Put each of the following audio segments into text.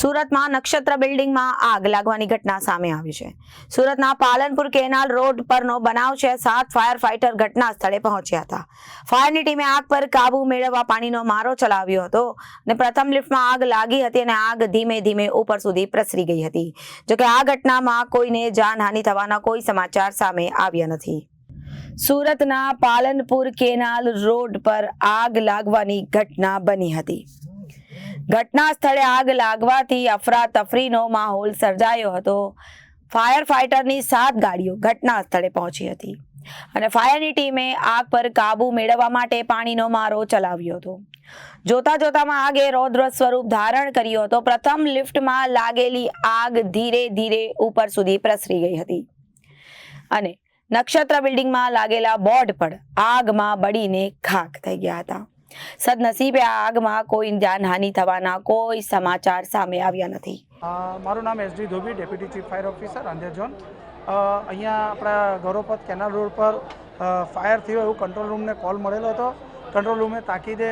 સુરતમાં નક્ષત્ર બિલ્ડિંગમાં આગ લાગવાની ઘટના સામે આવી છે। સુરતના પાલનપુર કેનાલ રોડ પરનો બનાવ છે। 7 ફાયર ફાઇટર ઘટના સ્થળે પહોંચ્યા હતા। ફાયરની ટીમે આગ પર કાબુ મેળવવા પાણીનો મારો ચલાવ્યો હતો અને પ્રથમ લિફ્ટમાં આગ લાગી હતી અને આગ ધીમે ધીમે ઉપર સુધી પ્રસરી ગઈ હતી। જોકે આ ઘટનામાં કોઈને જાનહાનિ થવાના કોઈ સમાચાર સામે આવ્યા નથી। સુરતના પાલનપુર કેનાલ રોડ પર આગ લાગવાની ઘટના બની હતી। ઘટના સ્થળે આગ લાગવાથી અફરાતફરીનો માહોલ સર્જાયો હતો। ફાયર ફાઇટરની 7 ગાડીઓ ઘટના સ્થળે પહોંચી હતી અને ફાયરની ટીમે આગ પર કાબુ મેળવવા માટે પાણીનો મારો ચલાવ્યો હતો। જોતા જોતામાં આગે રૌદ્ર સ્વરૂપ ધારણ કર્યો હતો। પ્રથમ લિફ્ટમાં લાગેલી આગ ધીરે ધીરે ઉપર સુધી પ્રસરી ગઈ હતી અને નક્ષત્ર બિલ્ડિંગમાં લાગેલા બોર્ડ પણ આગમાં બળીને ખાખ થઈ ગયા હતા। સદનસીબે આ આગમાં કોઈ જાનહાનિ થવાના કોઈ સમાચાર સામે આવ્યા નથી। મારું નામ SD Dhobi, deputy chief fire officer અંધેર ઝોન। અહીંયા આપણા ગૌરવપથ કેનાલ રોડ પર ફાયર થયો એવું કંટ્રોલ રૂમને કોલ મળેલો હતો। કંટ્રોલ રૂમે તાકીદે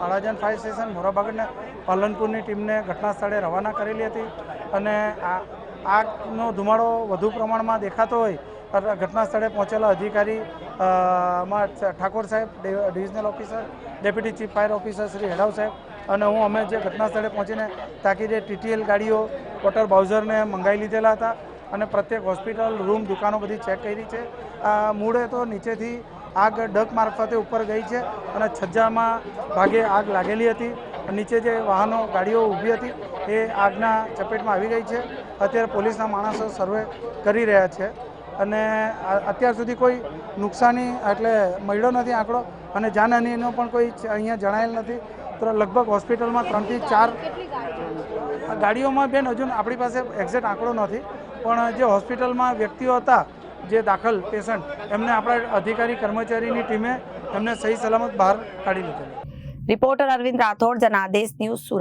અડાજણ ફાયર સ્ટેશન, મોરાબાગ અને પાલનપુરની ટીમને ઘટના સ્થળે રવાના કરેલી હતી અને આગનો ધુમાડો વધુ પ્રમાણમાં દેખાતો હોય ઘટના સ્થળે પહોંચેલા અધિકારી Thakor saheb, divisional officer, deputy chief fire officer Shri Hedav saheb અને હું અમે જે ઘટના સ્થળે પહોંચીને તાકીદે TTL ગાડીઓ, વોટર બાઉઝરને મંગાવી લીધેલા હતા અને પ્રત્યેક હોસ્પિટલ, રૂમ, દુકાનો બધી ચેક કરી છે। મૂળે તો નીચેથી આગ ડગ મારફતે ઉપર ગઈ છે અને છજ્જામાં ભાગે આગ લાગેલી હતી। નીચે જે વાહનો, ગાડીઓ ઊભી હતી એ આગના ચપેટમાં આવી ગઈ છે। અત્યારે પોલીસના માણસો સર્વે કરી રહ્યા છે અને અત્યાર સુધી કોઈ નુકસાની એટલે મળ્યો નથી આંકડો અને જાનહાનિનો પણ કોઈ અહીંયા જણાયેલ નથી। તો લગભગ હોસ્પિટલમાં 3 થી 4 ગાડીઓમાં બેન હજુ આપણી પાસે એક્ઝેક્ટ આંકડો નથી, પણ જે હોસ્પિટલમાં વ્યક્તિઓ હતા જે દાખલ પેશન્ટ એમને આપણા અધિકારી કર્મચારીની ટીમે એમને સહી સલામત બહાર કાઢી લીધેલા। Reporter Arvind Rathod, Janadesh news, Surat.